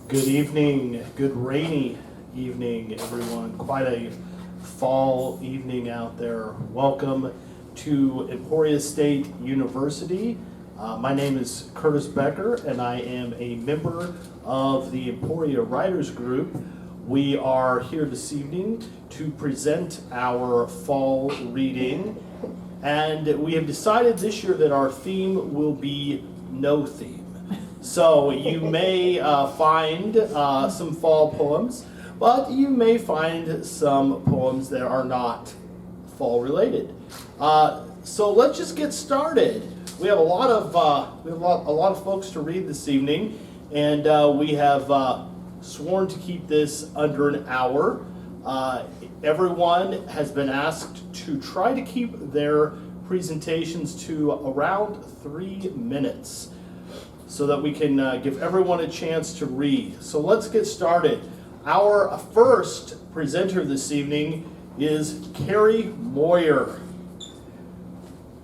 Good evening, good rainy evening, everyone. Quite a fall evening out there. Welcome to Emporia State University. My name is Curtis Becker, and I am a member of the Emporia Writers Group. We are here this evening to present our fall reading, and we have decided this year that our theme will be no theme. So you may find some fall poems, but you may find some poems that are not fall related. So let's just get started. We have a lot of folks to read this evening, and we have sworn to keep this under an hour. Everyone has been asked to try to keep their presentations to around 3 minutes, so that we can give everyone a chance to read. So let's get started. Our first presenter this evening is Kerry Moyer.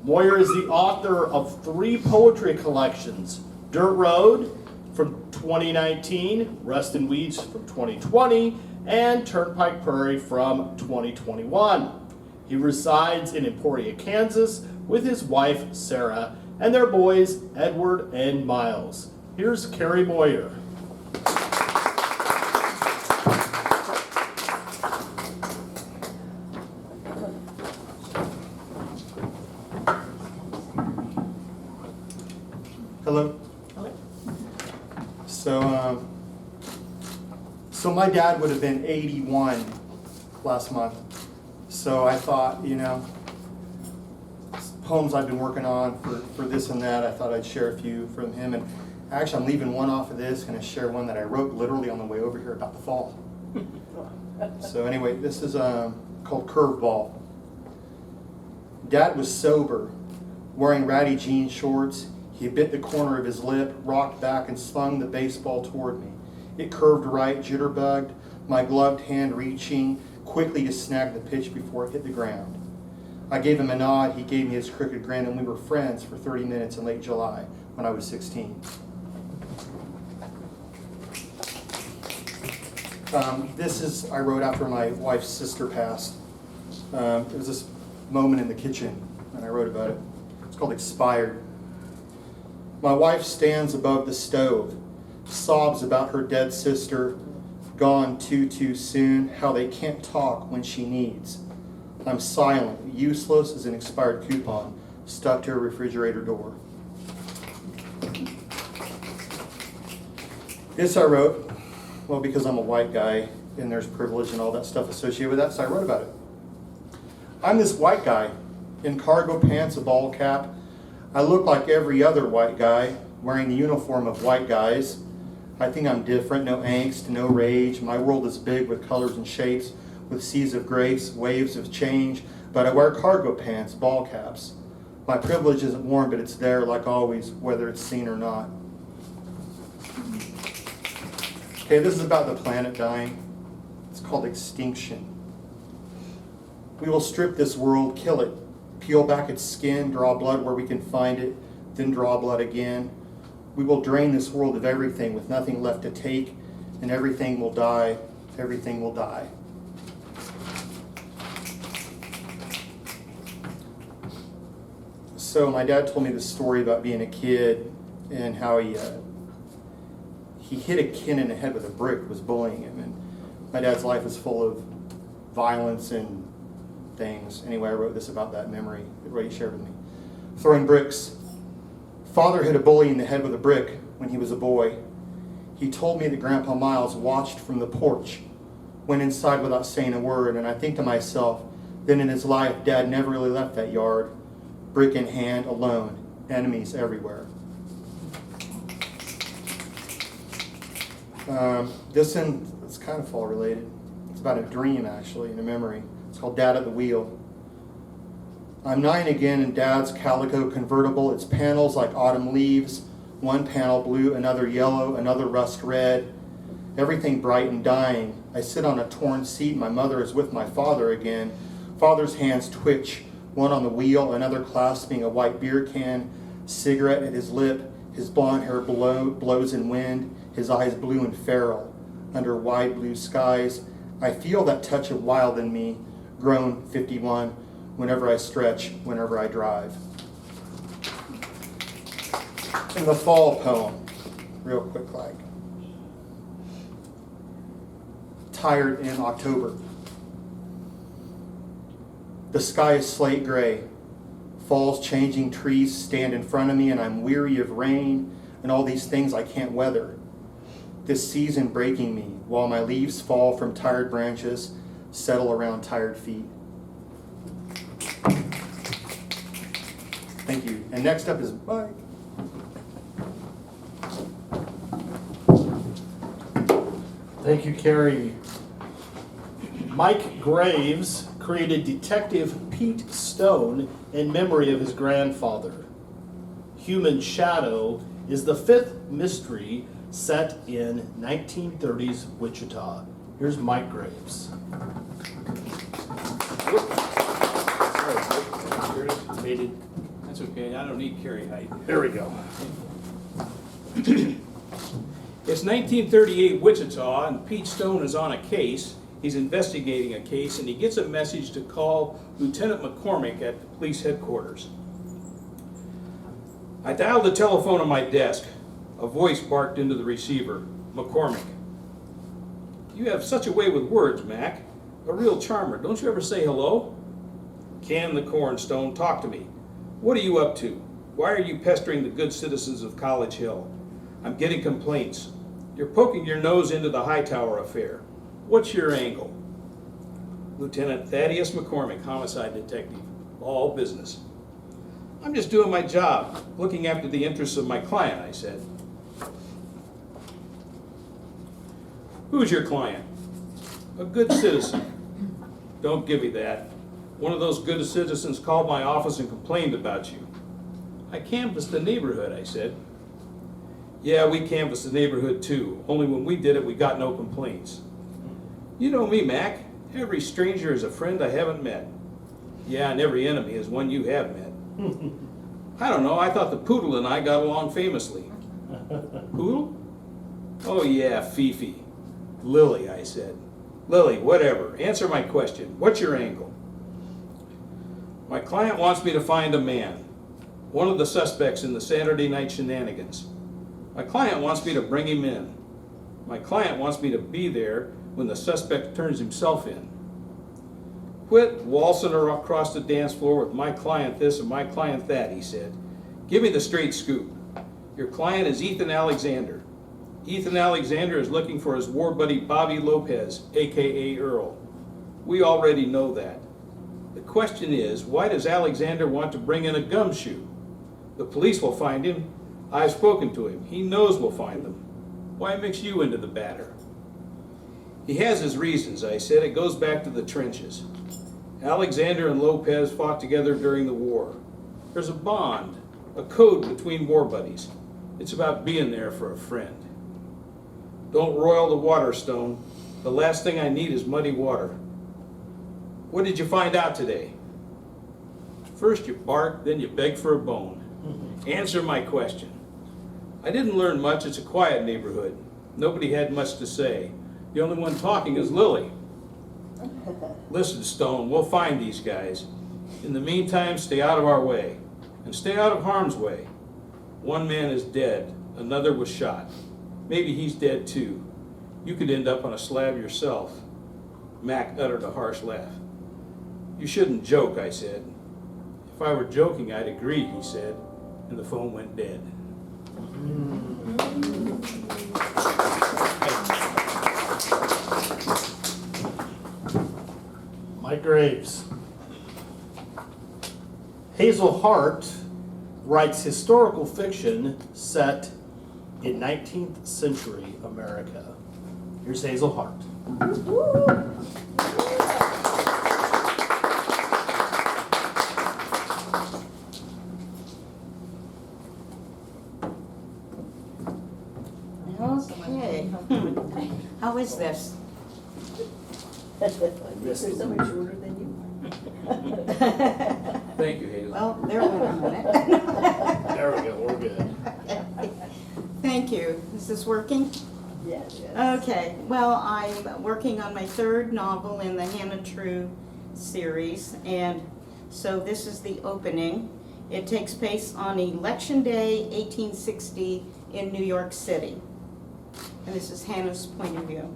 Moyer is the author of 3 poetry collections: Dirt Road from 2019, Rust and Weeds from 2020, and Turnpike Prairie from 2021. He resides in Emporia, Kansas with his wife, Sarah, and their boys, Edward and Miles. Here's Kerry Moyer. Hello. Hello. So my dad would have been 81 last month. So I thought, poems I've been working on for this and that, I thought I'd share a few from him. And actually, I'm leaving one off of this, going to share one that I wrote literally on the way over here about the fall. So anyway, this is called Curveball. Dad was sober, wearing ratty jean shorts. He bit the corner of his lip, rocked back, and swung the baseball toward me. It curved right, jitterbugged, my gloved hand reaching quickly to snag the pitch before it hit the ground. I gave him a nod, he gave me his crooked grin, and we were friends for 30 minutes in late July when I was 16. I wrote after my wife's sister passed. It was this moment in the kitchen, and I wrote about it. It's called Expired. My wife stands above the stove, sobs about her dead sister, gone too soon, how they can't talk when she needs. I'm silent, useless as an expired coupon, stuck to a refrigerator door. This I wrote, well, because I'm a white guy, and there's privilege and all that stuff associated with that, so I wrote about it. I'm this white guy, in cargo pants, a ball cap. I look like every other white guy, wearing the uniform of white guys. I think I'm different, no angst, no rage. My world is big with colors and shapes, with seas of grace, waves of change, but I wear cargo pants, ball caps. My privilege isn't worn, but it's there like always, whether it's seen or not. Okay, this is about the planet dying. It's called extinction. We will strip this world, kill it, peel back its skin, draw blood where we can find it, then draw blood again. We will drain this world of everything with nothing left to take, and everything will die, everything will die. So my dad told me this story about being a kid and how he hit a kid in the head with a brick, was bullying him. And my dad's life was full of violence and things. Anyway, I wrote this about that memory that he shared with me. Throwing bricks. Father hit a bully in the head with a brick when he was a boy. He told me that Grandpa Miles watched from the porch, went inside without saying a word, and I think to myself, then in his life, Dad never really left that yard. Brick in hand, alone, enemies everywhere. This one, it's kind of fall related. It's about a dream, actually, and a memory. It's called Dad at the Wheel. I'm 9 again in Dad's calico convertible. Its panels like autumn leaves. One panel blue, another yellow, another rust red. Everything bright and dying. I sit on a torn seat. My mother is with my father again. Father's hands twitch. One on the wheel, another clasping a white beer can, cigarette at his lip. His blonde hair blows in wind. his eyes blue and feral, under wide blue skies. I feel that touch of wild in me, grown 51, whenever I stretch, whenever I drive. And the fall poem, real quick like. Tired in October. The sky is slate gray. Fall's changing trees stand in front of me, and I'm weary of rain and all these things I can't weather. This season breaking me while my leaves fall from tired branches, settle around tired feet. Thank you. And next up is Mike. Thank you, Kerry. Mike Graves created Detective Pete Stone in memory of his grandfather. Human Shadow is the fifth mystery set in 1930s Wichita. Here's Mike Graves. Made it. That's okay, I don't need Kerry height. There we go. It's 1938 Wichita, and Pete Stone is on a case. He's investigating a case, and he gets a message to call Lieutenant McCormick at the police headquarters. I dialed the telephone on my desk. A voice barked into the receiver. McCormick. You have such a way with words, Mac. A real charmer. Don't you ever say hello? Can the Cornstone, talk to me. What are you up to? Why are you pestering the good citizens of College Hill? I'm getting complaints. You're poking your nose into the Hightower affair. What's your angle? Lieutenant Thaddeus McCormick, homicide detective. All business. I'm just doing my job, looking after the interests of my client, I said. Who's your client? A good citizen. Don't give me that. One of those good citizens called my office and complained about you. I canvassed the neighborhood, I said. Yeah, we canvassed the neighborhood too. Only when we did it, we got no complaints. You know me, Mac. Every stranger is a friend I haven't met. Yeah, and every enemy is one you have met. I don't know, I thought the poodle and I got along famously. Poodle? Oh yeah, Fifi. Lily, I said. Lily, whatever. Answer my question. What's your angle? My client wants me to find a man. One of the suspects in the Saturday night shenanigans. My client wants me to bring him in. My client wants me to be there when the suspect turns himself in. Quit waltzing across the dance floor with my client this and my client that, he said. Give me the straight scoop. Your client is Ethan Alexander. Ethan Alexander is looking for his war buddy Bobby Lopez, aka Earl. We already know that. The question is, why does Alexander want to bring in a gumshoe? The police will find him. I've spoken to him. He knows we'll find them. Why mix you into the batter? He has his reasons, I said. It goes back to the trenches. Alexander and Lopez fought together during the war. There's a bond, a code between war buddies. It's about being there for a friend. Don't roil the water, Stone. The last thing I need is muddy water. What did you find out today? First you bark, then you beg for a bone. Answer my question. I didn't learn much. It's a quiet neighborhood. Nobody had much to say. The only one talking is Lily. Listen, Stone, we'll find these guys. In the meantime, stay out of our way. And stay out of harm's way. One man is dead. Another was shot. Maybe he's dead too. You could end up on a slab yourself. Mac uttered a harsh laugh. You shouldn't joke, I said. If I were joking, I'd agree, he said. And the phone went dead. Mike Graves. Hazel Hart writes historical fiction set in 19th century America. Here's Hazel Hart. Okay. How is this? You're so much shorter than you Thank you, Hazel. Well, there went a minute. There we go, we're good. Thank thank you. Is this working? Yes. Okay, well, I'm working on my third novel in the Hannah True series, and so this is the opening. It takes place on Election Day, 1860, in New York City. And this is Hannah's point of view.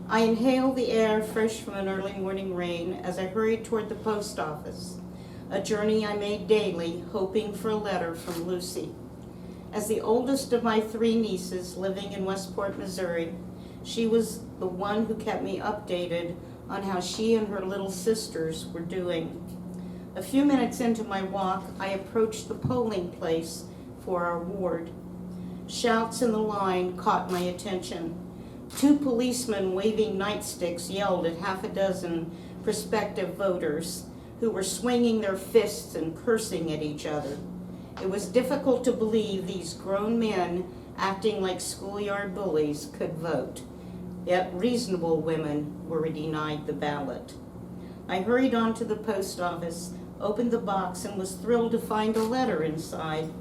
I inhaled the air fresh from an early morning rain as I hurried toward the post office, a journey I made daily, hoping for a letter from Lucy. As the oldest of my 3 nieces living in Westport, Missouri, she was the one who kept me updated on how she and her little sisters were doing. A few minutes into my walk, I approached the polling place for our ward. Shouts in the line caught my attention. 2 policemen waving nightsticks yelled at half a dozen prospective voters who were swinging their fists and cursing at each other. It was difficult to believe these grown men acting like schoolyard bullies could vote, yet reasonable women were denied the ballot. I hurried on to the post office, opened the box, and was thrilled to find a letter inside.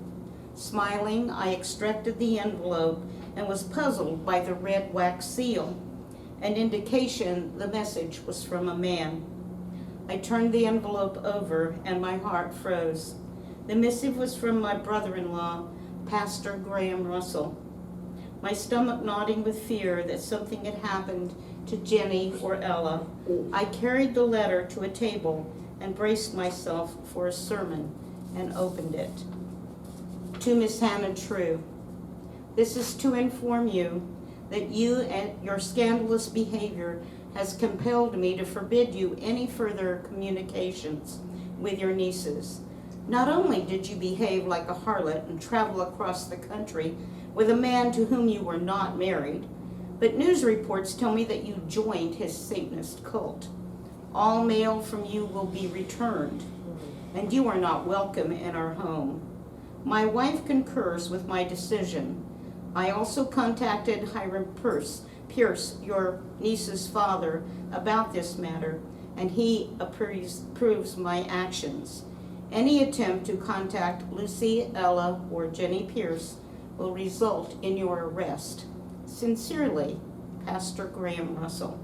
Smiling, I extracted the envelope and was puzzled by the red wax seal, an indication the message was from a man. I turned the envelope over and my heart froze. The missive was from my brother-in-law, Pastor Graham Russell. My stomach nodding with fear that something had happened to Jenny or Ella, I carried the letter to a table and braced myself for a sermon and opened it. To Miss Hannah True, this is to inform you that you and your scandalous behavior has compelled me to forbid you any further communications with your nieces. Not only did you behave like a harlot and travel across the country with a man to whom you were not married, but news reports tell me that you joined his Satanist cult. All mail from you will be returned, and you are not welcome in our home. My wife concurs with my decision. I also contacted Hiram Pierce, your niece's father, about this matter, and he approves my actions. Any attempt to contact Lucy, Ella, or Jenny Pierce will result in your arrest. Sincerely, Pastor Graham Russell.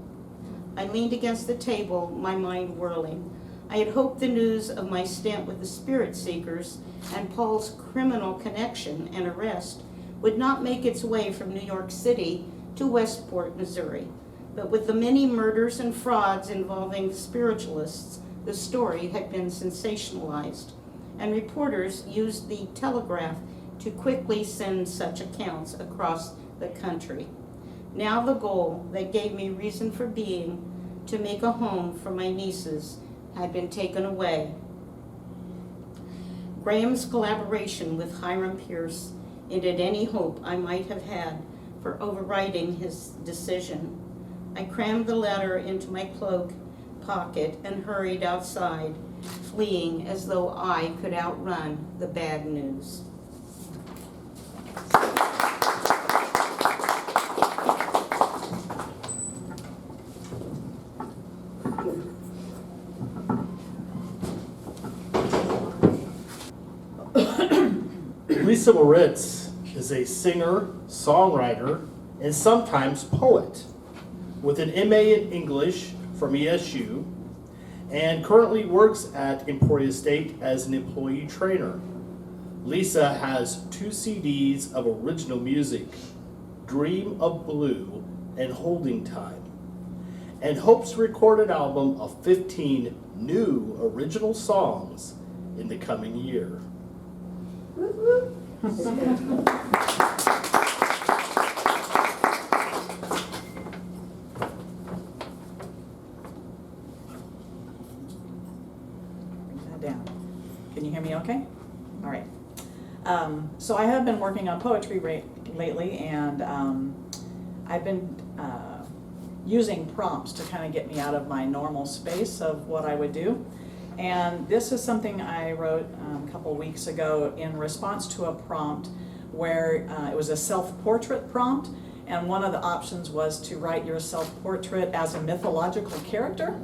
I leaned against the table, my mind whirling. I had hoped the news of my stint with the Spirit Seekers and Paul's criminal connection and arrest would not make its way from New York City to Westport, Missouri. But with the many murders and frauds involving spiritualists, the story had been sensationalized, and reporters used the telegraph to quickly send such accounts across the country. Now the goal that gave me reason for being, to make a home for my nieces, had been taken away. Graham's collaboration with Hiram Pierce ended any hope I might have had for overriding his decision. I crammed the letter into my cloak pocket and hurried outside, fleeing as though I could outrun the bad news. Lisa Moritz is a singer, songwriter, and sometimes poet, with an MA in English from ESU, and currently works at Emporia State as an employee trainer. Lisa has 2 CDs of original music, Dream of Blue and Holding Time, and hopes to record an album of 15 new original songs in the coming year. Down. Can you hear me okay? All right. So I have been working on poetry lately, and I've been using prompts to kind of get me out of my normal space of what I would do. And this is something I wrote a couple weeks ago in response to a prompt where it was a self-portrait prompt, and one of the options was to write your self-portrait as a mythological character.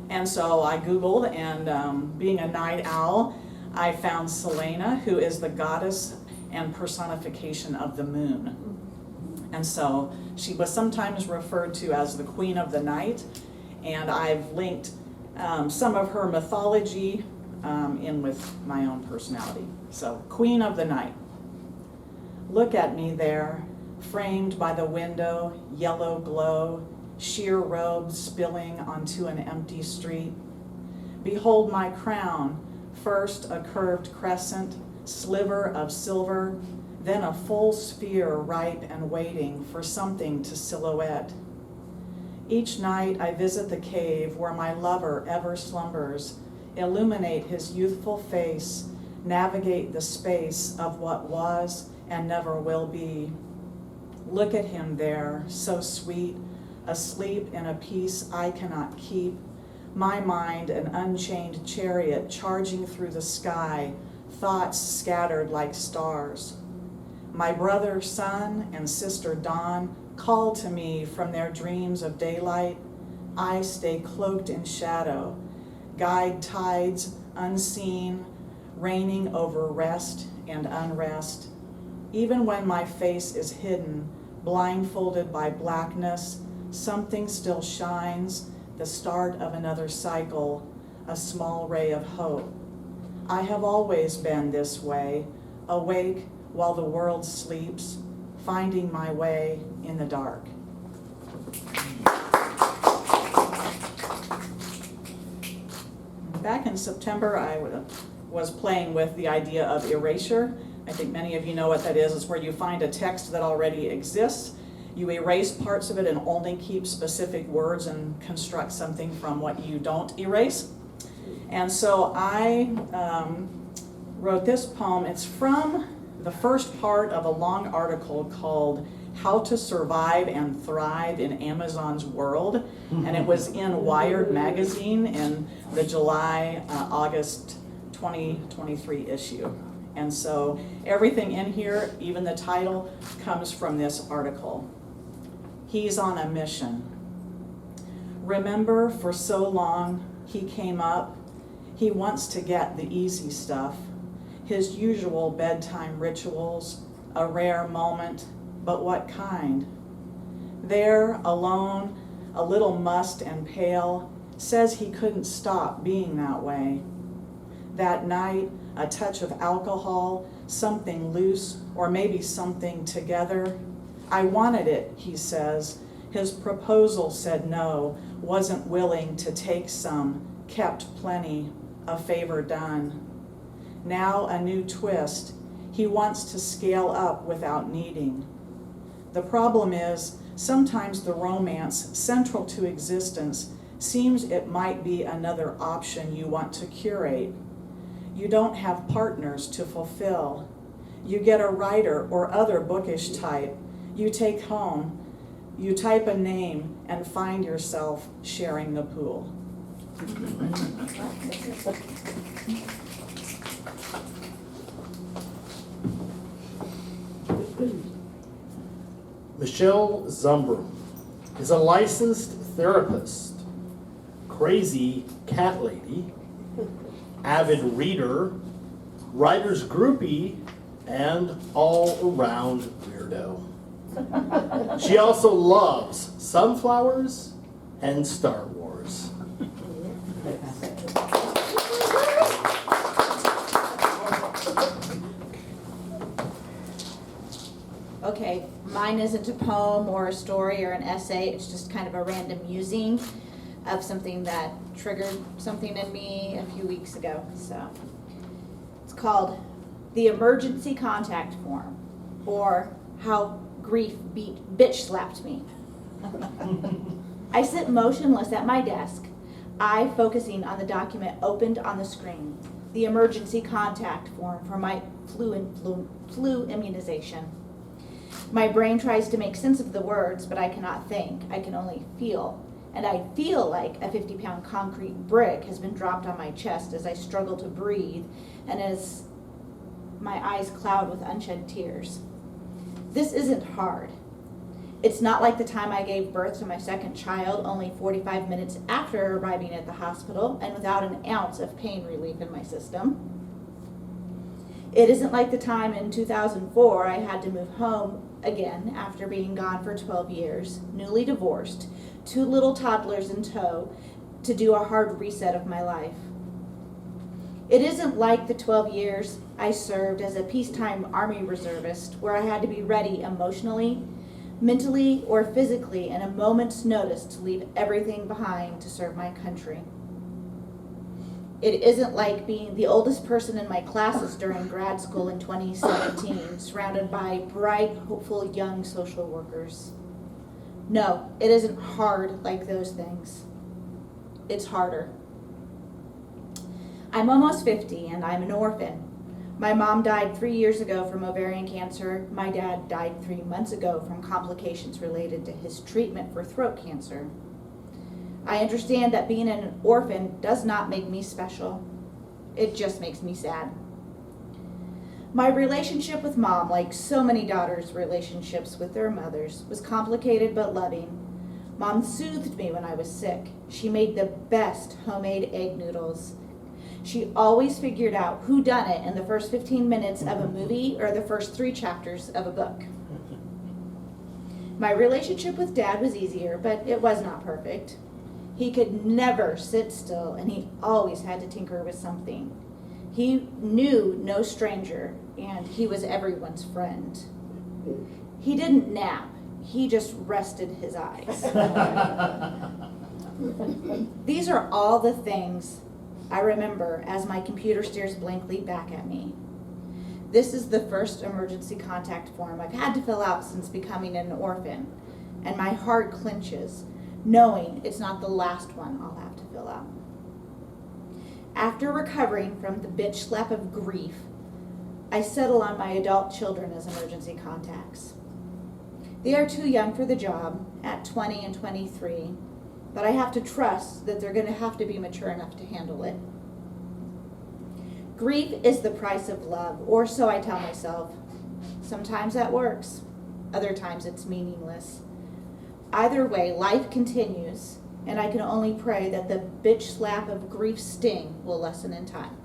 And so I Googled, and being a night owl, I found Selena, who is the goddess and personification of the moon. And so she was sometimes referred to as the Queen of the Night, and I've linked some of her mythology in with my own personality. So, Queen of the Night. Look at me there, framed by the window, yellow glow, sheer robes spilling onto an empty street. Behold my crown, first a curved crescent, sliver of silver, then a full sphere ripe and waiting for something to silhouette. Each night I visit the cave where my lover ever slumbers, illuminate his youthful face, navigate the space of what was and never will be. Look at him there, so sweet, asleep in a peace I cannot keep, my mind an unchained chariot charging through the sky, thoughts scattered like stars. My brother sun and sister dawn call to me from their dreams of daylight. I stay cloaked in shadow, guide tides unseen, reigning over rest and unrest. Even when my face is hidden, blindfolded by blackness, something still shines, the start of another cycle, a small ray of hope. I have always been this way, awake while the world sleeps, finding my way in the dark. Back in September, I was playing with the idea of erasure. I think many of you know what that is. It's where you find a text that already exists. You erase parts of it and only keep specific words and construct something from what you don't erase. And so I wrote this poem. It's from the first part of a long article called How to Survive and Thrive in Amazon's World. And it was in Wired magazine in the July-August 2023 issue. And so everything in here, even the title, comes from this article. He's on a mission. Remember, for so long he came up. He wants to get the easy stuff, his usual bedtime rituals, a rare moment, but what kind? There, alone, a little mussed and pale, says he couldn't stop being that way. That night, a touch of alcohol, something loose, or maybe something together. I wanted it, he says. His proposal said no, wasn't willing to take some, kept plenty, a favor done. Now a new twist. He wants to scale up without needing. The problem is, sometimes the romance central to existence seems it might be another option you want to curate. You don't have partners to fulfill. You get a writer or other bookish type. You take home, you type a name and find yourself sharing the pool. Michelle Zumbrum is a licensed therapist, crazy cat lady, avid reader, writer's groupie, and all-around weirdo. She also loves sunflowers and Star Wars. Okay, mine isn't a poem or a story or an essay. It's just kind of a random musing of something that triggered something in me a few weeks ago. So it's called The Emergency Contact Form, or How Grief Bitch Slapped Me. I sit motionless at my desk, eye focusing on the document opened on the screen. The emergency contact form for my flu immunization. My brain tries to make sense of the words, but I cannot think. I can only feel. And I feel like a 50-pound concrete brick has been dropped on my chest as I struggle to breathe and as my eyes cloud with unshed tears. This isn't hard. It's not like the time I gave birth to my second child, only 45 minutes after arriving at the hospital and without an ounce of pain relief in my system. It isn't like the time in 2004 I had to move home again after being gone for 12 years, newly divorced, 2 little toddlers in tow, to do a hard reset of my life. It isn't like the 12 years I served as a peacetime Army reservist where I had to be ready emotionally, mentally, or physically in a moment's notice to leave everything behind to serve my country. It isn't like being the oldest person in my classes during grad school in 2017, surrounded by bright, hopeful young social workers. No, it isn't hard like those things. It's harder. I'm almost 50 and I'm an orphan. My mom died 3 years ago from ovarian cancer. My dad died 3 months ago from complications related to his treatment for throat cancer. I understand that being an orphan does not make me special. It just makes me sad. My relationship with Mom, like so many daughters' relationships with their mothers, was complicated but loving. Mom soothed me when I was sick. She made the best homemade egg noodles. She always figured out who done it in the first 15 minutes of a movie or the first 3 chapters of a book. My relationship with Dad was easier, but it was not perfect. He could never sit still, and he always had to tinker with something. He knew no stranger, and he was everyone's friend. He didn't nap. He just rested his eyes. These are all the things I remember as my computer stares blankly back at me. This is the first emergency contact form I've had to fill out since becoming an orphan, and my heart clenches, knowing it's not the last one I'll have to fill out. After recovering from the bitch slap of grief, I settle on my adult children as emergency contacts. They are too young for the job, at 20 and 23, but I have to trust that they're going to have to be mature enough to handle it. Grief is the price of love, or so I tell myself. Sometimes that works, other times it's meaningless. Either way, life continues, and I can only pray that the bitch slap of grief's sting will lessen in time.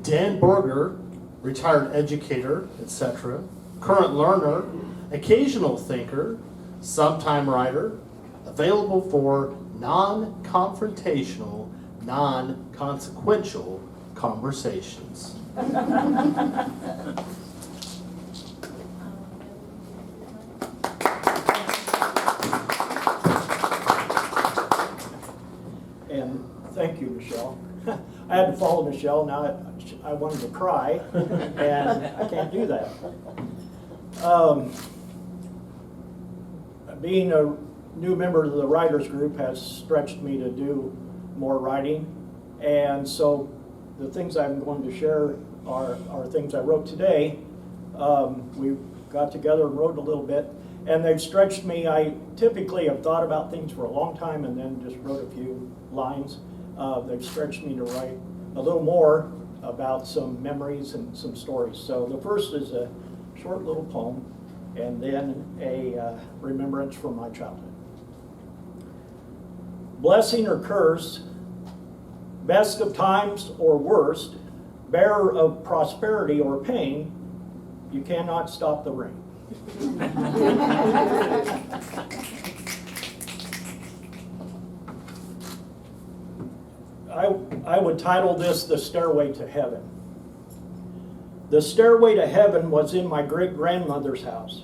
Dan Borger, retired educator, etc., current learner, occasional thinker, sometime writer, available for non-confrontational, non-consequential conversations. And thank you, Michelle. I had to follow Michelle. Now I wanted to cry, and I can't do that. Being a new member of the writers group has stretched me to do more writing, and so the things I'm going to share are things I wrote today. We got together and wrote a little bit, and they've stretched me. I typically have thought about things for a long time and then just wrote a few lines. They've stretched me to write a little more about some memories and some stories. So the first is a short little poem, and then a remembrance from my childhood. Blessing or curse, best of times or worst, bearer of prosperity or pain, you cannot stop the rain. I would title this The Stairway to Heaven. The stairway to heaven was in my great-grandmother's house.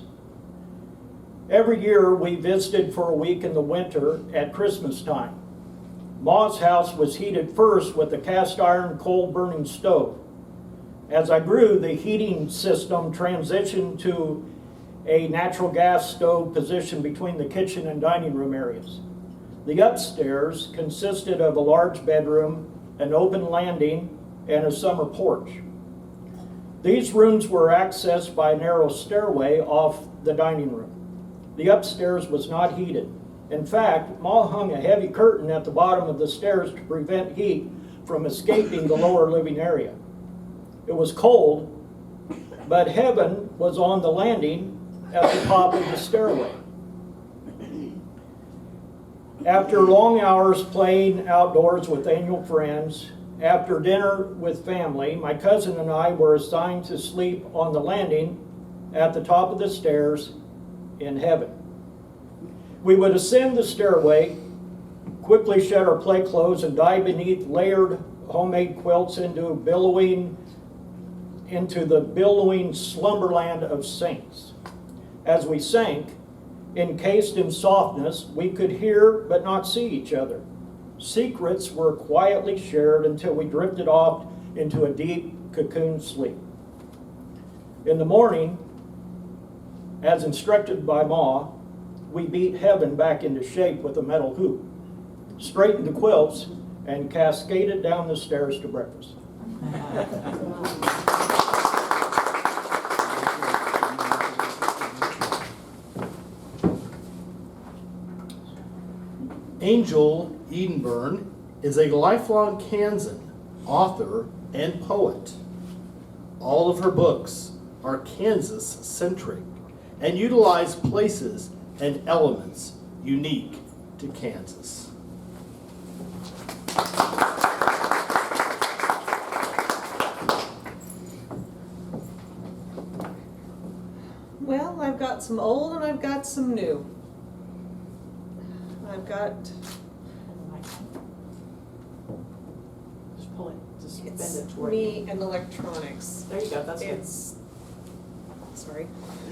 Every year we visited for a week in the winter at Christmas time. Ma's house was heated first with a cast iron coal-burning stove. As I grew, the heating system transitioned to a natural gas stove positioned between the kitchen and dining room areas. The upstairs consisted of a large bedroom, an open landing, and a summer porch. These rooms were accessed by a narrow stairway off the dining room. The upstairs was not heated. In fact, Ma hung a heavy curtain at the bottom of the stairs to prevent heat from escaping the lower living area. It was cold, but heaven was on the landing at the top of the stairway. After long hours playing outdoors with annual friends, after dinner with family, my cousin and I were assigned to sleep on the landing at the top of the stairs in heaven. We would ascend the stairway, quickly shed our play clothes, and dive beneath layered homemade quilts into the billowing slumberland of saints. As we sank, encased in softness, we could hear but not see each other. Secrets were quietly shared until we drifted off into a deep cocoon sleep. In the morning, as instructed by Ma, we beat heaven back into shape with a metal hoop, straightened the quilts, and cascaded down the stairs to breakfast. Angel Edenburn is a lifelong Kansan, author, and poet. All of her books are Kansas-centric and utilize places and elements unique to Kansas. Well, I've got some old and I've got some new. I've got, Just pull it, just bend it's it toward me and electronics. There you go, that's good. It's, sorry.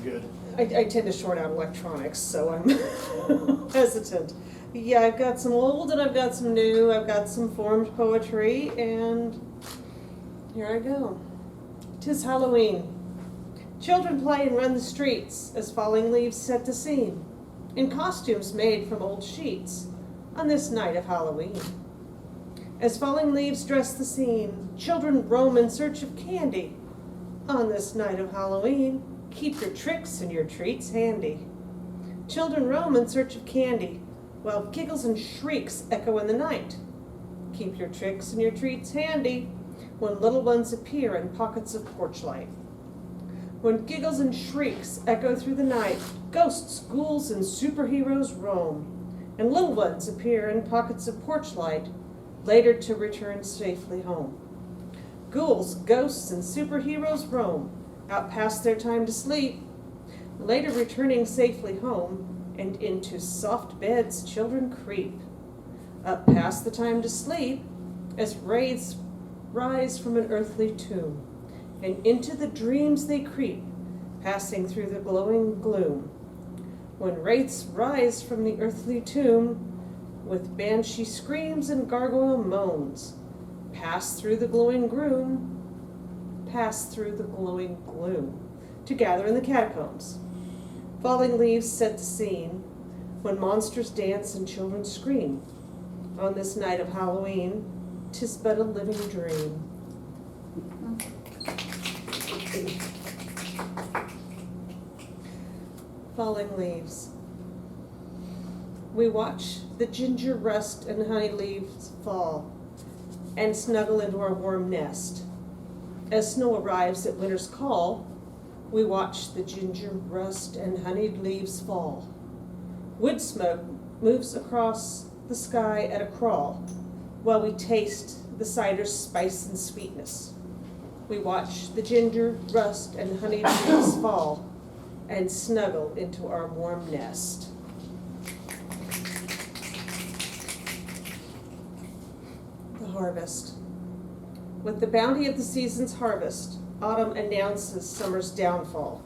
You're good. I tend to short out electronics, so I'm hesitant. Yeah, I've got some old and I've got some new. I've got some formed poetry, and here I go. 'Tis Halloween. Children play and run the streets as falling leaves set the scene, in costumes made from old sheets, on this night of Halloween. As falling leaves dress the scene, children roam in search of candy, on this night of Halloween. Keep your tricks and your treats handy. Children roam in search of candy, while giggles and shrieks echo in the night. Keep your tricks and your treats handy, when little ones appear in pockets of porch light. When giggles and shrieks echo through the night, ghosts, ghouls, and superheroes roam, and little ones appear in pockets of porch light, later to return safely home. Ghouls, ghosts, and superheroes roam, out past their time to sleep, later returning safely home, and into soft beds children creep. Up past the time to sleep, as wraiths rise from an earthly tomb, and into the dreams they creep, passing through the glowing gloom. When wraiths rise from the earthly tomb, with banshee screams and gargoyle moans, pass through the glowing gloom, to gather in the catacombs. Falling leaves set the scene, when monsters dance and children scream. On this night of Halloween, 'tis but a living dream. Falling leaves. We watch the ginger rust and honey leaves fall, and snuggle into our warm nest. As snow arrives at winter's call, we watch the ginger rust and honeyed leaves fall. Wood smoke moves across the sky at a crawl, while we taste the cider's spice and sweetness. We watch the ginger, rust, and honeyed leaves fall, and snuggle into our warm nest. The harvest. With the bounty of the season's harvest, autumn announces summer's downfall.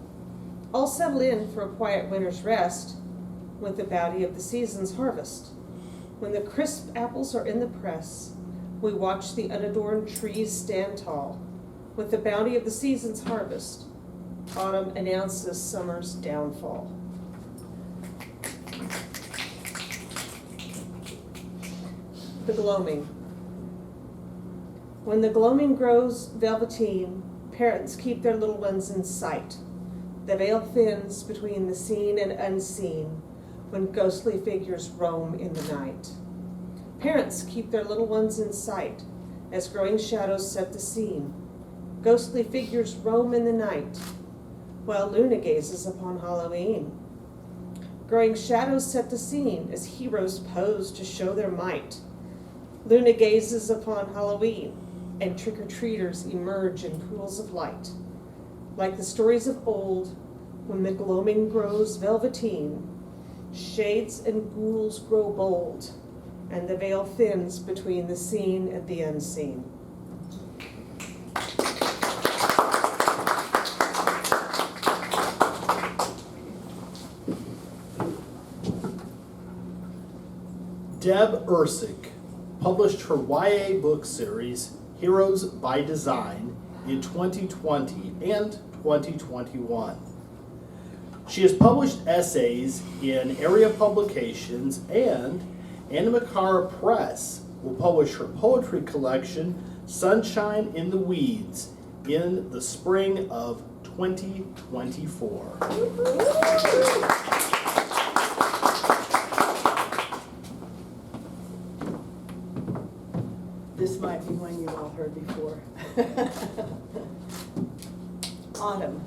All settle in for a quiet winter's rest with the bounty of the season's harvest. When the crisp apples are in the press, we watch the unadorned trees stand tall. With the bounty of the season's harvest, autumn announces summer's downfall. The gloaming. When the gloaming grows velveteen, parents keep their little ones in sight. The veil thins between the seen and unseen when ghostly figures roam in the night. Parents keep their little ones in sight as growing shadows set the scene. Ghostly figures roam in the night while Luna gazes upon Halloween. Growing shadows set the scene as heroes pose to show their might. Luna gazes upon Halloween, and trick-or-treaters emerge in pools of light. Like the stories of old, when the gloaming grows velveteen, shades and ghouls grow bold, and the veil thins between the seen and the unseen. Deb Irsik published her YA book series, Heroes by Design, in 2020 and 2021. She has published essays in area publications, and Animacara Press will publish her poetry collection, Sunshine in the Weeds, in the spring of 2024. This might be one you've all heard before. Autumn.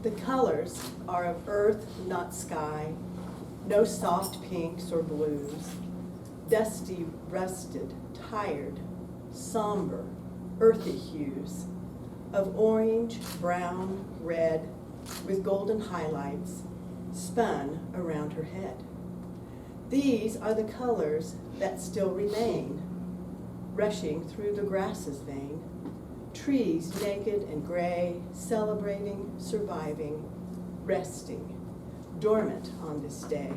The colors are of earth, not sky, no soft pinks or blues, dusty, rusted, tired, somber, earthy hues, of orange, brown, red, with golden highlights, spun around her head. These are the colors that still remain, rushing through the grasses vein, trees naked and gray, celebrating, surviving, resting, dormant on this day.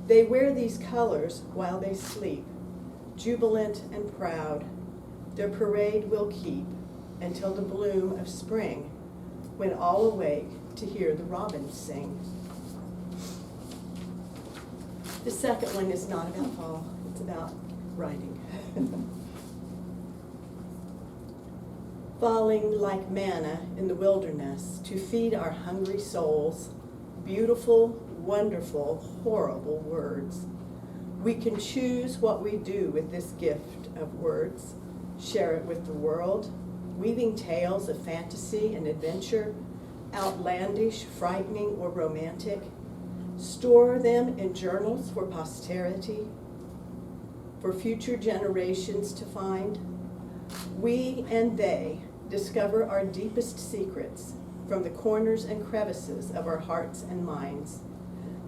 They wear these colors while they sleep, jubilant and proud. Their parade will keep until the bloom of spring, when all awake to hear the robins sing. The second one is not about fall, it's about writing. Falling like manna in the wilderness to feed our hungry souls, beautiful, wonderful, horrible words. We can choose what we do with this gift of words, share it with the world, weaving tales of fantasy and adventure, outlandish, frightening, or romantic. Store them in journals for posterity, for future generations to find. We and they discover our deepest secrets from the corners and crevices of our hearts and minds.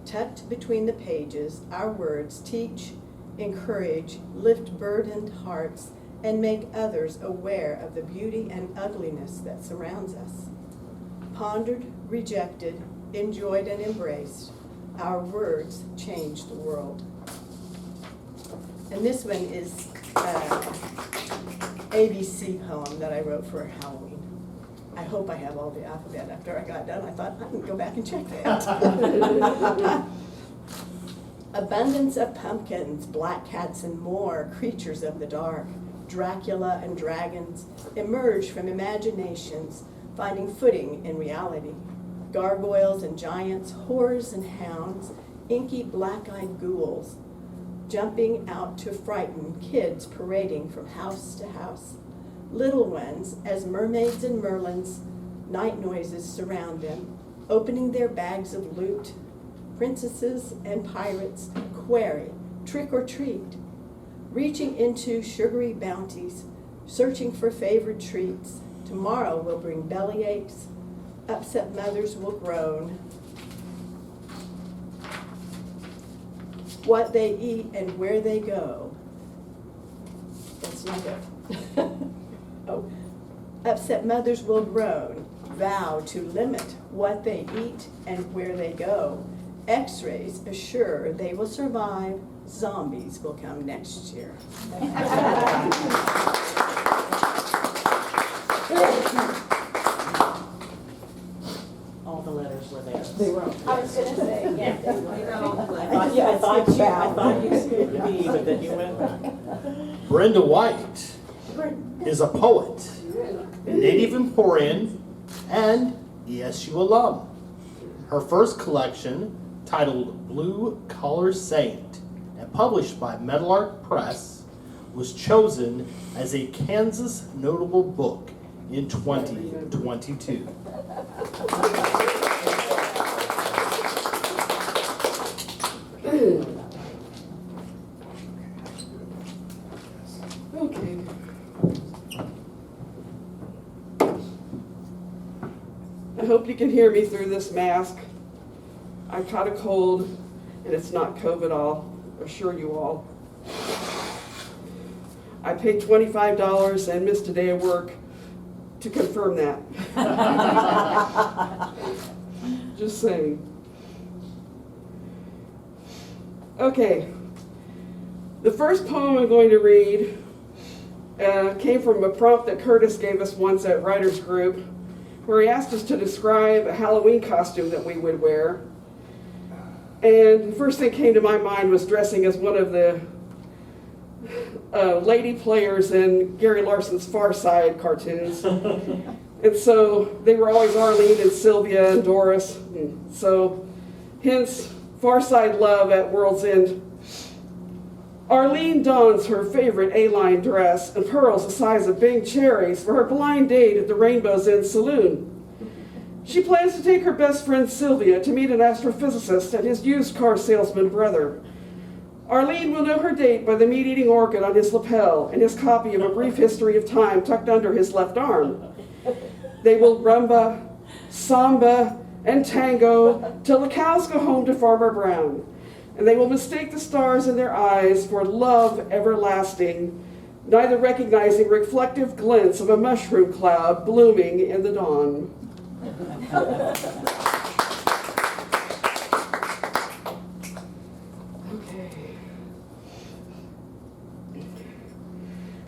Tucked between the pages, our words teach, encourage, lift burdened hearts, and make others aware of the beauty and ugliness that surrounds us. Pondered, rejected, enjoyed, and embraced, our words change the world. And this one is ABC poem that I wrote for Halloween. I hope I have all the alphabet. After I got done, I thought I can go back and check that. Abundance of pumpkins, black cats and more, creatures of the dark, Dracula and dragons, emerge from imaginations, finding footing in reality. Gargoyles and giants, whores and hounds, inky black-eyed ghouls, jumping out to frighten kids parading from house to house. Little ones, as mermaids and merlins, night noises surround them, opening their bags of loot. Princesses and pirates query, trick or treat, reaching into sugary bounties, searching for favored treats. Tomorrow will bring bellyaches, upset mothers will groan. What they eat and where they go. That's not it. Oh, upset mothers will groan, vow to limit what they eat and where they go. X-rays assure they will survive. Zombies will come next year. All the letters were there. They were. I was gonna say, yeah. I thought you skipped B, but then you went back. Brenda White is a poet, a native Emporian, and ESU alum. Her first collection, titled Blue Collar Saint and published by Meadowlark Press, was chosen as a Kansas Notable Book in 2022. you can hear me through this mask. I've caught a cold, and it's not COVID, I'll assure you all. I paid $25 and missed a day of work to confirm that. Just saying. Okay, the first poem I'm going to read came from a prompt that Curtis gave us once at Writers Group, where he asked us to describe a Halloween costume that we would wear. And the first thing that came to my mind was dressing as one of the lady players in Gary Larson's Far Side cartoons. And so they were always Arlene and Sylvia and Doris. And so hence Far Side love at World's End. Arlene dons her favorite A-line dress and pearls the size of Bing cherries for her blind date at the Rainbow's End Saloon. She plans to take her best friend Sylvia to meet an astrophysicist and his used car salesman brother. Arlene will know her date by the meat-eating orchid on his lapel and his copy of A Brief History of Time tucked under his left arm. They will rumba, samba, and tango till the cows go home to Farmer Brown. And they will mistake the stars in their eyes for love everlasting, neither recognizing reflective glints of a mushroom cloud blooming in the dawn. Okay.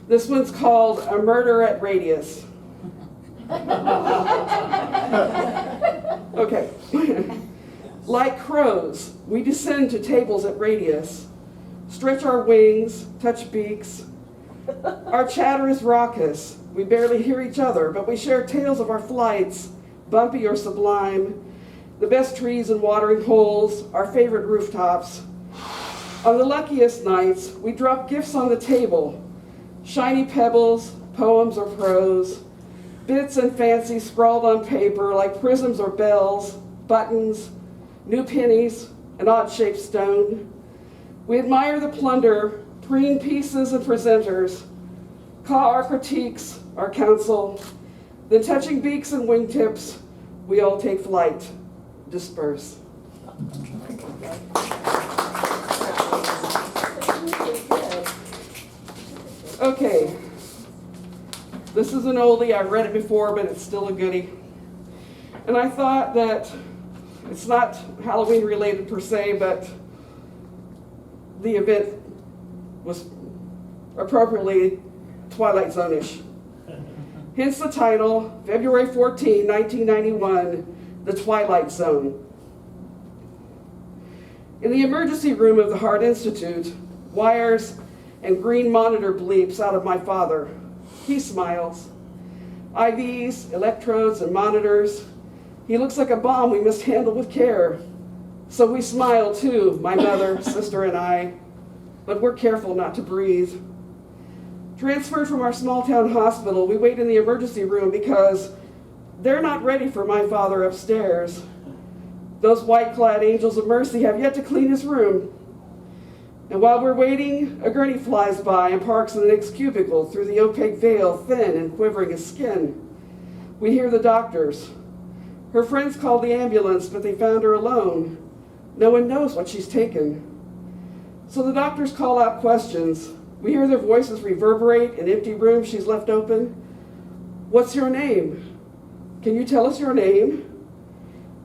This one's called A Murder at Radius. Okay. Like crows, we descend to tables at Radius, stretch our wings, touch beaks. Our chatter is raucous. We barely hear each other, but we share tales of our flights, bumpy or sublime, the best trees and watering holes, our favorite rooftops. On the luckiest nights, we drop gifts on the table, shiny pebbles, poems or prose, bits and fancies scrawled on paper like prisms or bells, buttons, new pennies, an odd-shaped stone. We admire the plunder, preen pieces and presenters, caw our critiques, our counsel, then touching beaks and wingtips, we all take flight, disperse. Okay, this is an oldie, I've read it before, but it's still a goodie. And I thought that it's not Halloween related per se, but the event was appropriately Twilight Zone-ish. Hence the title, February 14, 1991, The Twilight Zone. In the emergency room of the Hart Institute, wires and green monitor bleeps out of my father. He smiles. IVs, electrodes, and monitors. He looks like a bomb we must handle with care. So we smile too, my mother, sister, and I, but we're careful not to breathe. Transferred from our small town hospital, we wait in the emergency room because they're not ready for my father upstairs. Those white-clad angels of mercy have yet to clean his room. And while we're waiting, a gurney flies by and parks in the next cubicle through the opaque veil, thin and quivering as skin. We hear the doctors. Her friends called the ambulance, but they found her alone. No one knows what she's taken. So the doctors call out questions. We hear their voices reverberate in empty rooms she's left open. What's your name? Can you tell us your name?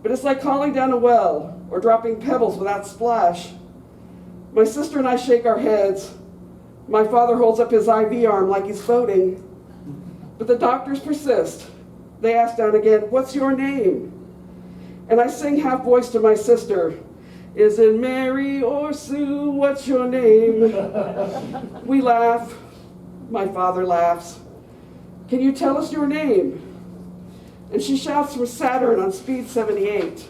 But it's like calling down a well or dropping pebbles without splash. My sister and I shake our heads. My father holds up his IV arm like he's voting. But the doctors persist. They ask down again, what's your name? And I sing half voice to my sister. Is it Mary or Sue? What's your name? We laugh. My father laughs. Can you tell us your name? And she shouts from Saturn on speed 78.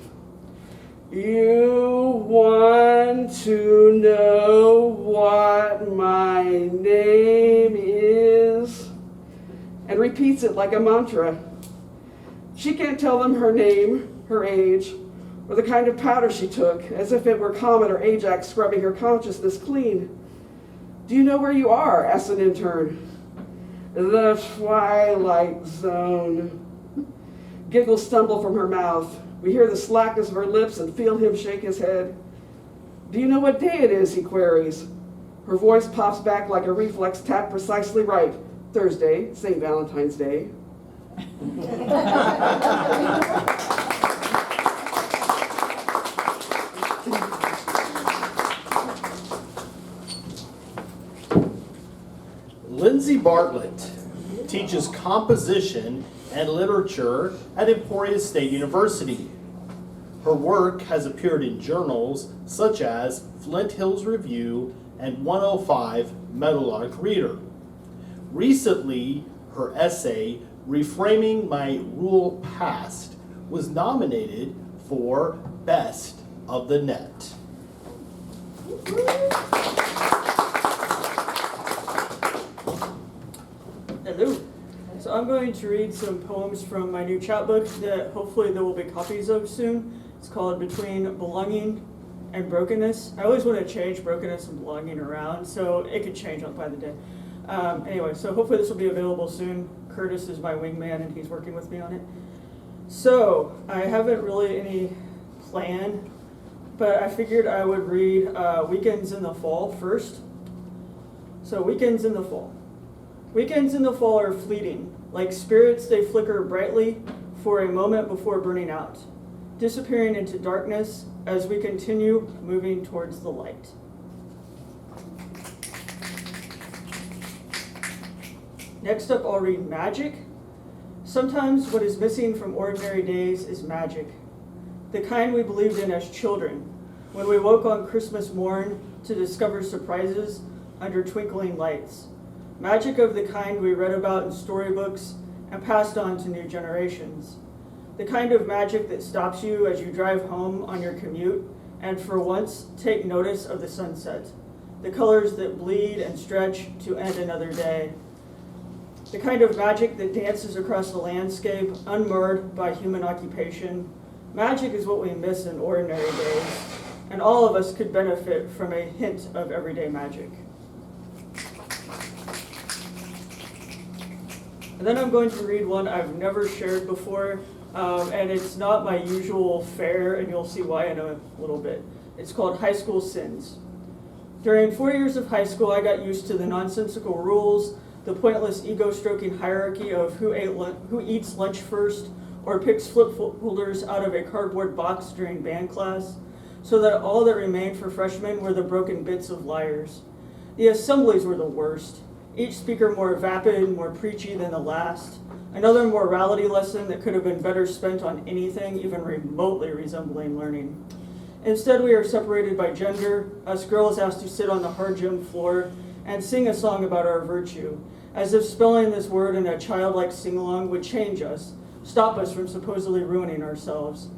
You want to know what my name is? And repeats it like a mantra. She can't tell them her name, her age, or the kind of powder she took, as if it were Comet or Ajax scrubbing her consciousness clean. Do you know where you are? Asked an intern. The Twilight Zone. Giggles stumble from her mouth. We hear the slackness of her lips and feel him shake his head. Do you know what day it is, he queries. Her voice pops back like a reflex tapped precisely right. Thursday, St. Valentine's Day. Lindsey Bartlett teaches composition and literature at Emporia State University. Her work has appeared in journals such as Flint Hills Review and 105 Meadowlark Reader. Recently, her essay, Reframing My Rural Past, was nominated for Best of the Net. Hello. So I'm going to read some poems from my new chapbook that hopefully there will be copies of soon. It's called Between Belonging and Brokenness. I always want to change brokenness and belonging around, so it could change by the day. Anyway, so hopefully this will be available soon. Curtis is my wingman and he's working with me on it. So I haven't really any plan, but I figured I would read Weekends in the Fall first. So Weekends in the Fall. Weekends in the fall are fleeting. Like spirits, they flicker brightly for a moment before burning out, disappearing into darkness as we continue moving towards the light. Next up, I'll read Magic. Sometimes what is missing from ordinary days is magic, the kind we believed in as children, when we woke on Christmas morn to discover surprises under twinkling lights. Magic of the kind we read about in storybooks and passed on to new generations. The kind of magic that stops you as you drive home on your commute and for once take notice of the sunset, the colors that bleed and stretch to end another day. The kind of magic that dances across the landscape unmarred by human occupation. Magic is what we miss in ordinary days, and all of us could benefit from a hint of everyday magic. And then I'm going to read one I've never shared before, and it's not my usual fare, and you'll see why in a little bit. It's called High School Sins. During 4 years of high school, I got used to the nonsensical rules, the pointless ego-stroking hierarchy of who eats lunch first or picks flip folders out of a cardboard box during band class, so that all that remained for freshmen were the broken bits of liars. The assemblies were the worst. Each speaker more vapid, more preachy than the last. Another morality lesson that could have been better spent on anything even remotely resembling learning. Instead, we are separated by gender, us girls asked to sit on the hard gym floor and sing a song about our virtue, as if spelling this word in a childlike sing-along would change us, stop us from supposedly ruining ourselves.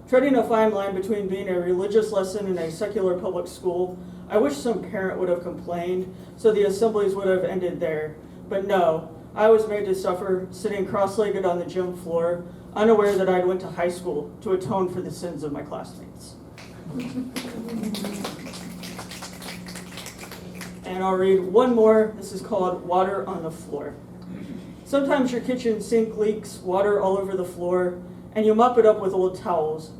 Treading a fine line between being a religious lesson in a secular public school, I wish some parent would have complained, so the assemblies would have ended there. But no, I was made to suffer, sitting cross-legged on the gym floor, unaware that I went to high school to atone for the sins of my classmates. And I'll read one more. This is called Water on the Floor. Sometimes your kitchen sink leaks water all over the floor, and you mop it up with old towels.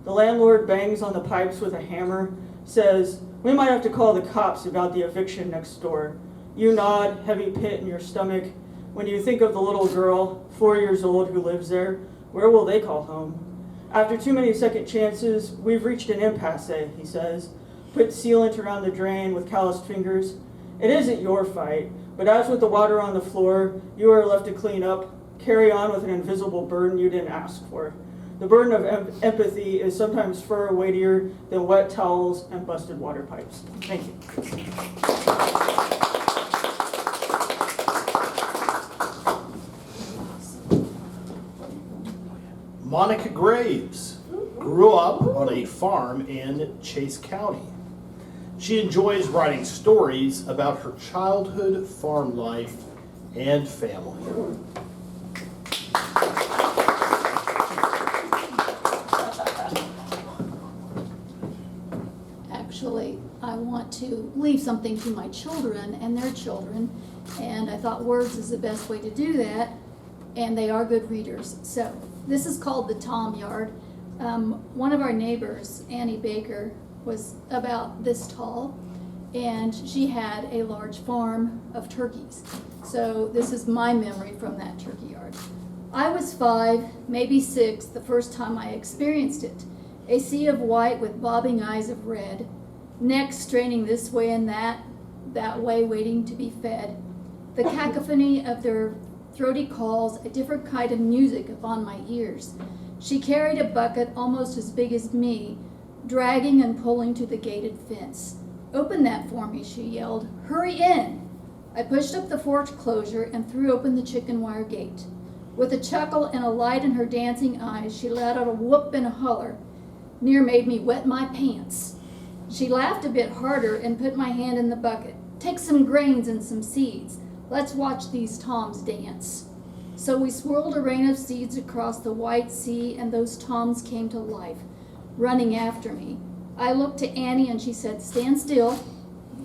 The landlord bangs on the pipes with a hammer, says, "We might have to call the cops about the eviction next door." You nod, heavy pit in your stomach. When you think of the little girl, 4 years old, who lives there, where will they call home? After too many second chances, we've reached an impasse, he says. Put sealant around the drain with calloused fingers. It isn't your fight, but as with the water on the floor, you are left to clean up, carry on with an invisible burden you didn't ask for. The burden of empathy is sometimes far weightier than wet towels and busted water pipes. Thank you. Monica Graves grew up on a farm in Chase County. She enjoys writing stories about her childhood farm life and family. Actually, I want to leave something to my children and their children, and I thought words is the best way to do that, and they are good readers. So This is called the Tom Yard. One of our neighbors, Annie Baker, was about this tall, and she had a large farm of turkeys. So this is my memory from that turkey yard. I was 5, maybe 6, the first time I experienced it. A sea of white with bobbing eyes of red, necks straining this way and that way waiting to be fed. The cacophony of their throaty calls, a different kind of music upon my ears. She carried a bucket almost as big as me, dragging and pulling to the gated fence. "Open that for me," she yelled. "Hurry in!" I pushed up the porch closure and threw open the chicken wire gate. With a chuckle and a light in her dancing eyes, she let out a whoop and a holler. Near made me wet my pants. She laughed a bit harder and put my hand in the bucket. "Take some grains and some seeds. Let's watch these toms dance." So we swirled a rain of seeds across the white sea, and those toms came to life, running after me. I looked to Annie and she said, "Stand still.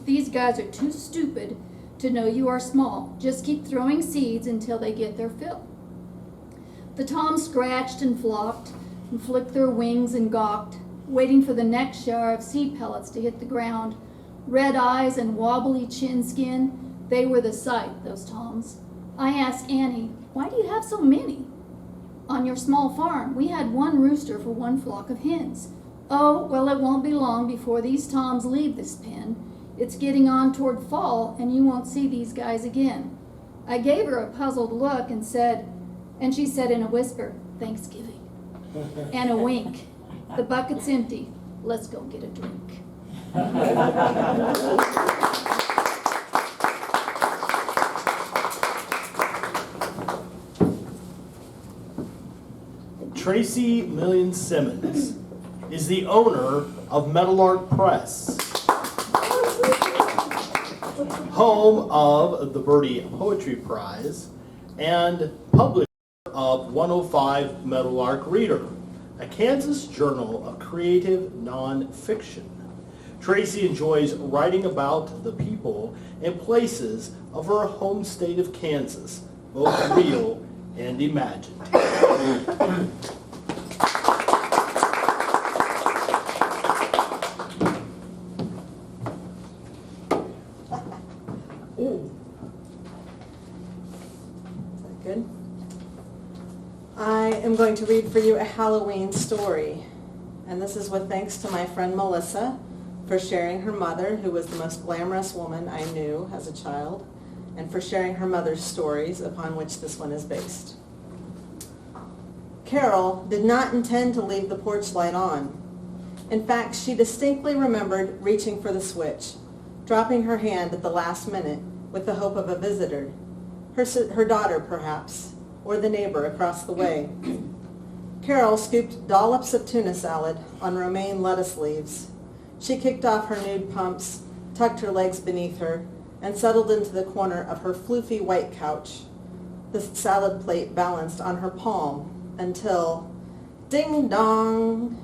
These guys are too stupid to know you are small. Just keep throwing seeds until they get their fill." The toms scratched and flopped and flicked their wings and gawked, waiting for the next shower of seed pellets to hit the ground. Red eyes and wobbly chin skin, they were the sight, those toms. I asked Annie, "Why do you have so many?" "On your small farm, we had one rooster for one flock of hens." "Oh, well, it won't be long before these toms leave this pen. It's getting on toward fall, and you won't see these guys again." I gave her a puzzled look and she said in a whisper, "Thanksgiving." And a wink. "The bucket's empty. Let's go get a drink." Tracy Million Simmons is the owner of Metal Art Press, home of the Birdie Poetry Prize, and publisher of 105 Metal Arc Reader, a Kansas journal of creative nonfiction. Tracy enjoys writing about the people and places of her home state of Kansas, both real and imagined. Good. I am going to read for you a Halloween story. And this is with thanks to my friend Melissa for sharing her mother, who was the most glamorous woman I knew as a child, and for sharing her mother's stories upon which this one is based. Carol did not intend to leave the porch light on. In fact, she distinctly remembered reaching for the switch, dropping her hand at the last minute with the hope of a visitor, her daughter perhaps, or the neighbor across the way. Carol scooped dollops of tuna salad on romaine lettuce leaves. She kicked off her nude pumps, tucked her legs beneath her, and settled into the corner of her floofy white couch, the salad plate balanced on her palm until, ding-dong,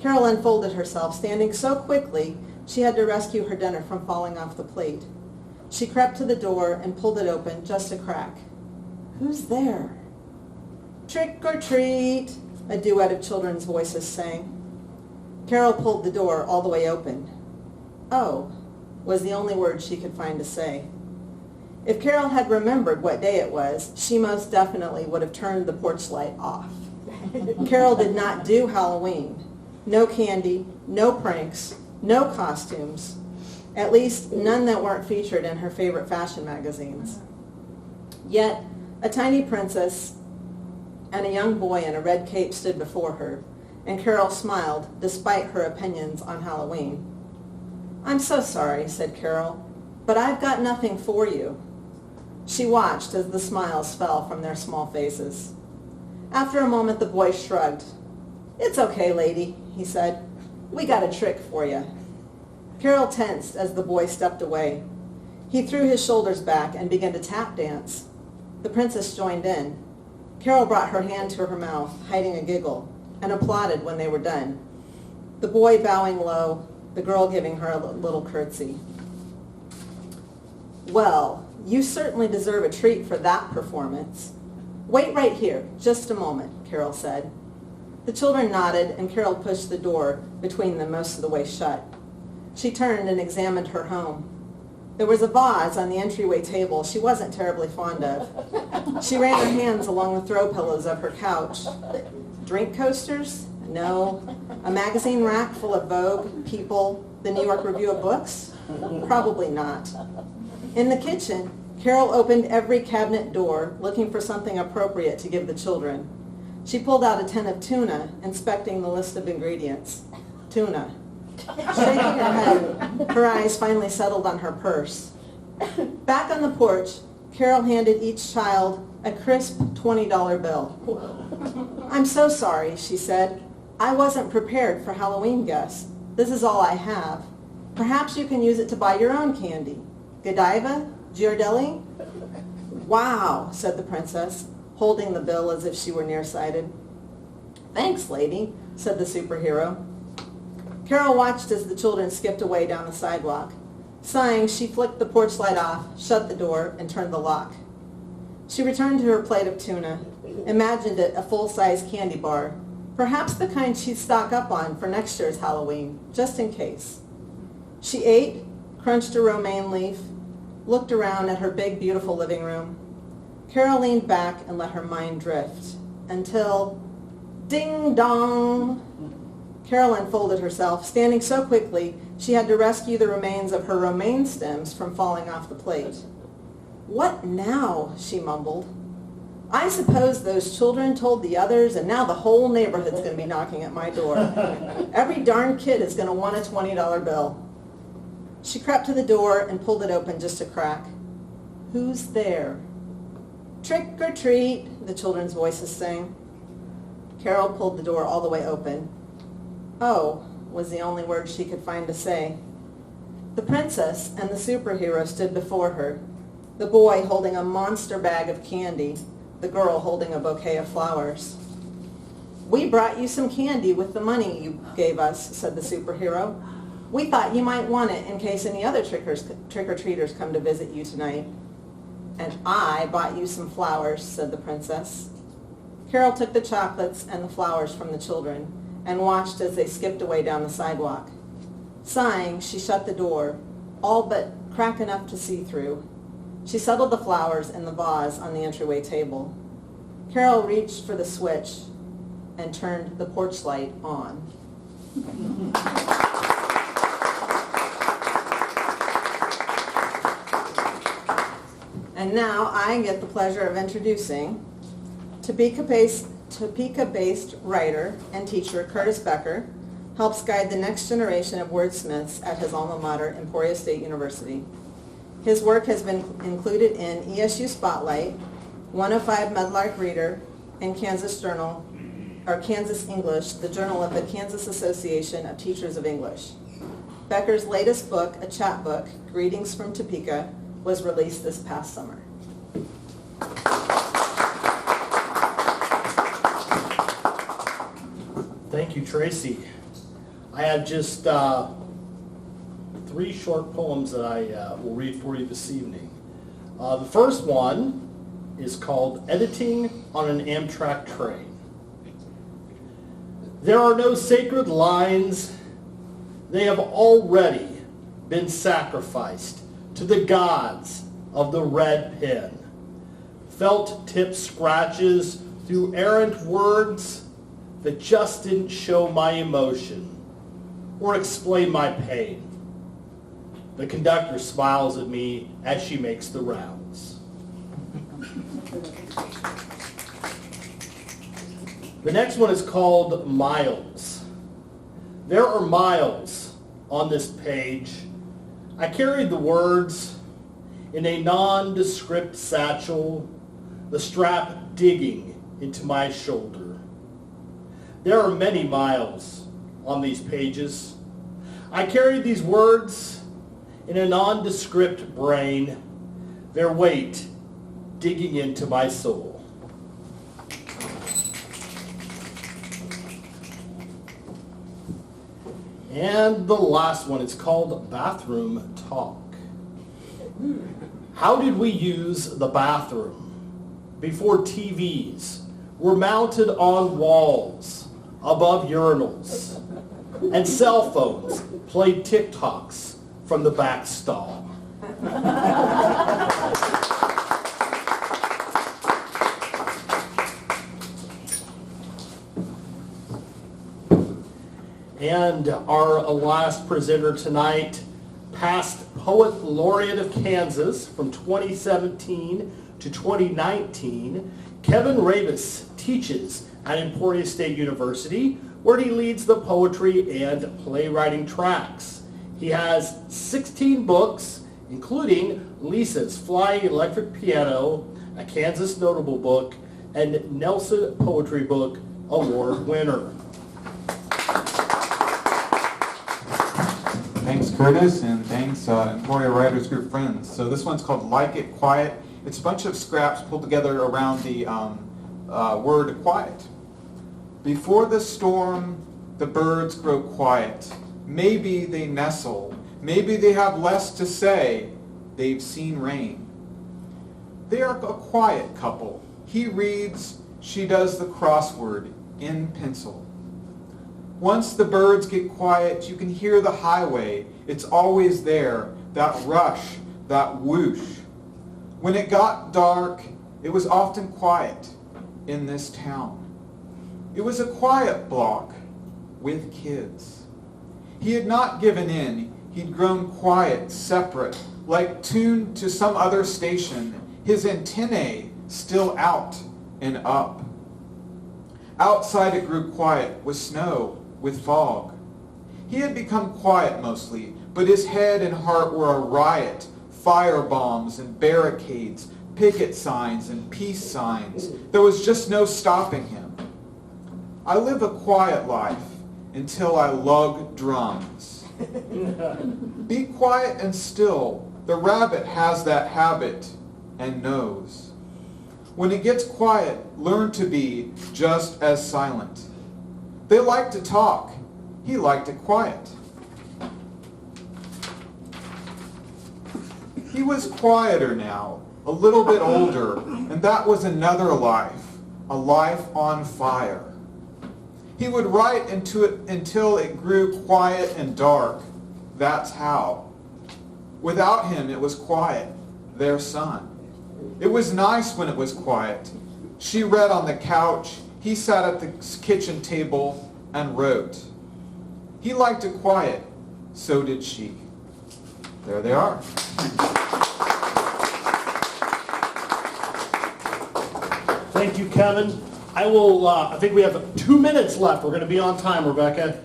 Carol unfolded herself, standing so quickly she had to rescue her dinner from falling off the plate. She crept to the door and pulled it open just a crack. "Who's there?" "Trick or treat," a duet of children's voices sang. Carol pulled the door all the way open. "Oh," was the only word she could find to say. If Carol had remembered what day it was, she most definitely would have turned the porch light off. Carol did not do Halloween. No candy, no pranks, no costumes. At least none that weren't featured in her favorite fashion magazines. Yet, a tiny princess and a young boy in a red cape stood before her, and Carol smiled despite her opinions on Halloween. "I'm so sorry," said Carol, "but I've got nothing for you." She watched as the smiles fell from their small faces. After a moment, the boy shrugged. "It's okay, lady," he said. "We got a trick for you." Carol tensed as the boy stepped away. He threw his shoulders back and began to tap dance. The princess joined in. Carol brought her hand to her mouth, hiding a giggle, and applauded when they were done. The boy bowing low, the girl giving her a little curtsy. "Well, you certainly deserve a treat for that performance." Wait right here, just a moment, Carol said. The children nodded, and Carol pushed the door between them most of the way shut. She turned and examined her home. There was a vase on the entryway table she wasn't terribly fond of. She ran her hands along the throw pillows of her couch. Drink coasters? No. A magazine rack full of Vogue, People, the New York Review of Books? Probably not. In the kitchen, Carol opened every cabinet door, looking for something appropriate to give the children. She pulled out a tin of tuna, inspecting the list of ingredients. Tuna. Shaking her head, her eyes finally settled on her purse. Back on the porch, Carol handed each child a crisp $20 bill. I'm so sorry, she said. I wasn't prepared for Halloween guests. This is all I have. Perhaps you can use it to buy your own candy. Godiva? Giardelli? Wow, said the princess, holding the bill as if she were nearsighted. Thanks, lady, said the superhero. Carol watched as the children skipped away down the sidewalk. Sighing, she flicked the porch light off, shut the door, and turned the lock. She returned to her plate of tuna, imagined it a full-size candy bar, perhaps the kind she'd stock up on for next year's Halloween, just in case. She ate, crunched a romaine leaf, looked around at her big, beautiful living room. Carol leaned back and let her mind drift until, ding dong! Carol unfolded herself, standing so quickly she had to rescue the remains of her romaine stems from falling off the plate. What now? She mumbled. I suppose those children told the others, and now the whole neighborhood's going to be knocking at my door. Every darn kid is going to want a $20 bill. She crept to the door and pulled it open just a crack. Who's there? Trick or treat, the children's voices sang. Carol pulled the door all the way open. Oh, was the only word she could find to say. The princess and the superhero stood before her, the boy holding a monster bag of candy, the girl holding a bouquet of flowers. We brought you some candy with the money you gave us, said the superhero. We thought you might want it in case any other trick-or-treaters come to visit you tonight. And I bought you some flowers, said the princess. Carol took the chocolates and the flowers from the children and watched as they skipped away down the sidewalk. Sighing, she shut the door, all but crack enough to see through. She settled the flowers in the vase on the entryway table. Carol reached for the switch and turned the porch light on. And now I get the pleasure of introducing Topeka-based writer and teacher Curtis Becker helps guide the next generation of wordsmiths at his alma mater, Emporia State University. His work has been included in ESU Spotlight, 105 Medlark Reader, and Kansas English, the journal of the Kansas Association of Teachers of English. Becker's latest book, a chapbook, Greetings from Topeka, was released this past summer. Thank you, Tracy. I have just 3 short poems that I will read for you this evening. The first one is called Editing on an Amtrak Train. There are no sacred lines. They have already been sacrificed to the gods of the red pen. Felt tip scratches through errant words that just didn't show my emotion or explain my pain. The conductor smiles at me as she makes the rounds. The next one is called Miles. There are miles on this page. I carried the words in a nondescript satchel, the strap digging into my shoulder. There are many miles on these pages. I carried these words in a nondescript brain, their weight digging into my soul. And the last one is called Bathroom Talk. How did we use the bathroom? before TVs, were mounted on walls, above urinals, and cell phones played TikToks from the back stall. And our last presenter tonight, past Poet Laureate of Kansas from 2017 to 2019, Kevin Rabas teaches at Emporia State University, where he leads the poetry and playwriting tracks. He has 16 books, including Lisa's Flying Electric Piano, a Kansas Notable Book, and Nelson Poetry Book Award winner. Thanks, Curtis, and thanks, Emporia Writers Group friends. So this one's called Like It Quiet. It's a bunch of scraps pulled together around the word quiet. Before the storm, the birds grow quiet. Maybe they nestle. Maybe they have less to say. They've seen rain. They are a quiet couple. He reads, she does the crossword in pencil. Once the birds get quiet, you can hear the highway. It's always there, that rush, that whoosh. When it got dark, it was often quiet in this town. It was a quiet block with kids. He had not given in. He'd grown quiet, separate, like tuned to some other station, his antennae still out and up. Outside it grew quiet with snow, with fog. He had become quiet mostly, but his head and heart were a riot, fire bombs and barricades, picket signs and peace signs. There was just no stopping him. I live a quiet life until I lug drums. Be quiet and still. The rabbit has that habit and knows. When it gets quiet, learn to be just as silent. They like to talk. He liked it quiet. He was quieter now, a little bit older, and that was another life, a life on fire. He would write into it until it grew quiet and dark. That's how. Without him, it was quiet, their son. It was nice when it was quiet. She read on the couch. He sat at the kitchen table and wrote. He liked it quiet. So did she. There they are. Thank you, Kevin. I think we have 2 minutes left. We're going to be on time, Rebecca.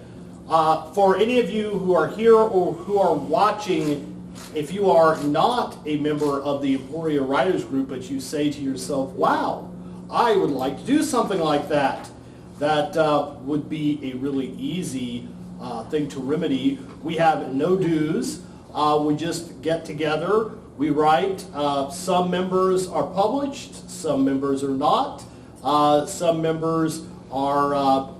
For any of you who are here or who are watching, if you are not a member of the Emporia Writers Group, but you say to yourself, wow, I would like to do something like that, that would be a really easy thing to remedy. We have no dues. We just get together, we write. Some members are published, some members are not. Some members are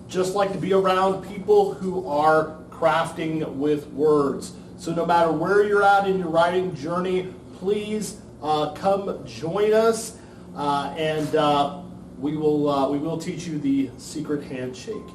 just like to be around people who are crafting with words. So no matter where you're at in your writing journey, please come join us, and we will teach you the secret handshake.